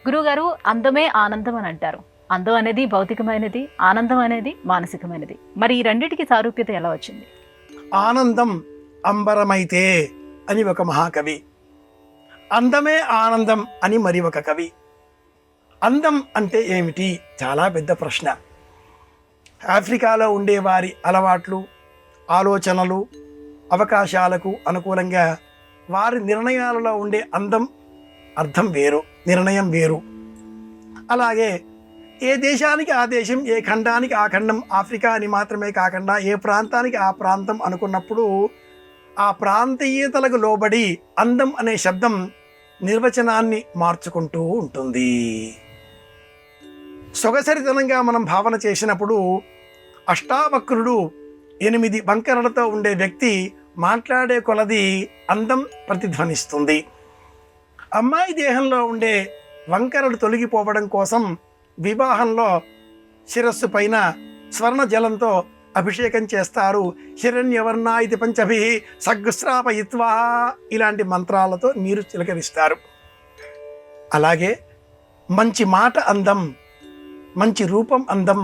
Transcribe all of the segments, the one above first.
గురువుగారు, అందమే ఆనందం అని అంటారు. అందం అనేది భౌతికమైనది, ఆనందం అనేది మానసికమైనది. మరి ఈ రెండిటికి సారూప్యత ఎలా వచ్చింది? ఆనందం అంబరమైతే అని ఒక మహాకవి, అందమే ఆనందం అని మరి ఒక కవి. అందం అంటే ఏమిటి? చాలా పెద్ద ప్రశ్న. ఆఫ్రికాలో ఉండేవారి అలవాట్లు, ఆలోచనలు, అవకాశాలకు అనుకూలంగా వారి నిర్ణయాలలో ఉండే అందం, అర్థం వేరు, నిర్ణయం వేరు. అలాగే ఏ దేశానికి ఆ దేశం, ఏ ఖండానికి ఆ ఖండం, ఆఫ్రికా అని మాత్రమే కాకుండా ఏ ప్రాంతానికి ఆ ప్రాంతం అనుకున్నప్పుడు ఆ ప్రాంతీయతలకు లోబడి అందం అనే శబ్దం నిర్వచనాన్ని మార్చుకుంటూ ఉంటుంది. సొగసరితనంగా మనం భావన చేసినప్పుడు అష్టావక్రుడు, 8 వంకరలతో ఉండే వ్యక్తి మాట్లాడే కొలది అందం ప్రతిధ్వనిస్తుంది. అమ్మాయి దేహంలో ఉండే వంకరలు తొలగిపోవడం కోసం వివాహంలో శిరస్సు పైన స్వర్ణ జలంతో అభిషేకం చేస్తారు. హిరణ్యవర్ణ ఇది పంచభి సగ్శ్రాపయిత్వా, ఇలాంటి మంత్రాలతో నీరు చిలకరిస్తారు. అలాగే మంచి మాట అందం, మంచి రూపం అందం,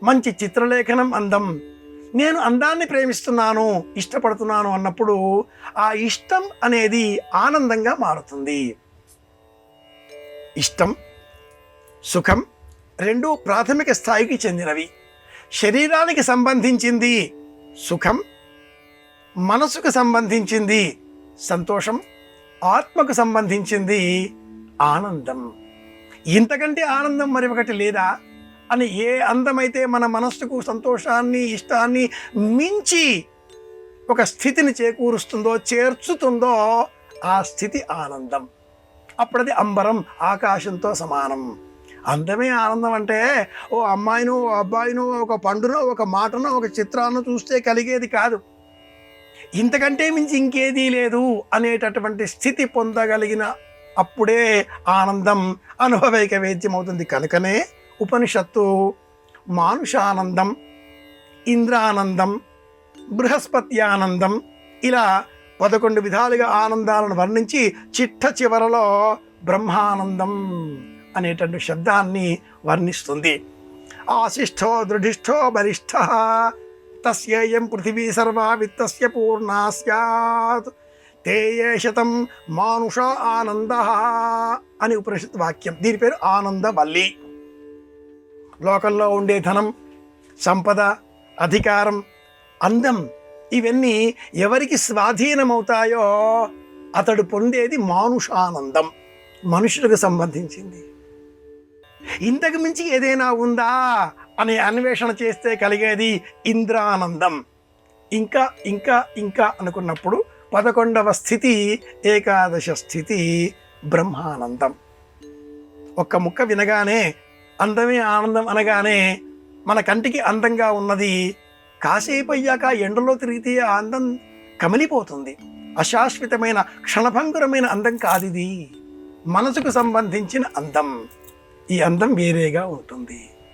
మంచి చిత్రలేఖనం అందం. నేను అందాన్ని ప్రేమిస్తున్నాను, ఇష్టపడుతున్నాను అన్నప్పుడు ఆ ఇష్టం అనేది ఆనందంగా మారుతుంది. ఇష్టం, సుఖం రెండు ప్రాథమిక స్థాయికి చెందినవి. శరీరానికి సంబంధించింది సుఖం, మనసుకు సంబంధించింది సంతోషం, ఆత్మకు సంబంధించింది ఆనందం. ఇంతకంటే ఆనందం మరి ఒకటి లేదా అని ఏ అందమైతే మన మనస్సుకు సంతోషాన్ని, ఇష్టాన్ని మించి ఒక స్థితిని చేకూరుస్తుందో, చేర్చుతుందో ఆ స్థితి ఆనందం. అప్పుడది అంబరం, ఆకాశంతో సమానం. అందమే ఆనందం అంటే ఓ అమ్మాయినో, ఓ అబ్బాయినో, ఒక పండునో, ఒక మాటనో, ఒక చిత్రాన్ని చూస్తే కలిగేది కాదు. ఇంతకంటే మించి ఇంకేదీ లేదు అనేటటువంటి స్థితి పొందగలిగిన అప్పుడే ఆనందం అనుభవైక వేద్యమవుతుంది. కనుకనే ఉపనిషత్తు మానుషానందం, ఇంద్రానందం, బృహస్పత్యానందం ఇలా 11 విధాలుగా ఆనందాలను వర్ణించి చిట్ట చివరలో బ్రహ్మానందం అనేటువంటి శబ్దాన్ని వర్ణిస్తుంది. ఆశిష్ఠో దృఢిష్ఠో బలిష్ఠ తస్యేయం పృథివీ సర్వా విత్తస్య పూర్ణా స్యాత్ తేయే శతం మానుష ఆనంద అని ఉపనిషత్ వాక్యం. దీని పేరు ఆనందవల్లి. లోకంలో ఉండే ధనం, సంపద, అధికారం, అందం ఇవన్నీ ఎవరికి స్వాధీనమవుతాయో అతడు పొందేది మానుషానందం, మనుషులకు సంబంధించింది. ఇంతకు మించి ఏదైనా ఉందా అనే అన్వేషణ చేస్తే కలిగేది ఇంద్రానందం. ఇంకా ఇంకా ఇంకా అనుకున్నప్పుడు 11వ స్థితి, ఏకాదశ స్థితి బ్రహ్మానందం. ఒక్క ముక్క వినగానే అందమే ఆనందం అనగానే మన కంటికి అందంగా ఉన్నది కాసేపు అయ్యాక ఎండలో తిరిగితే ఆ అందం కమిలిపోతుంది. అశాశ్వతమైన క్షణభంగురమైన అందం కాదిది, మనసుకు సంబంధించిన అందం. ఈ అందం వేరేగా ఉంటుంది.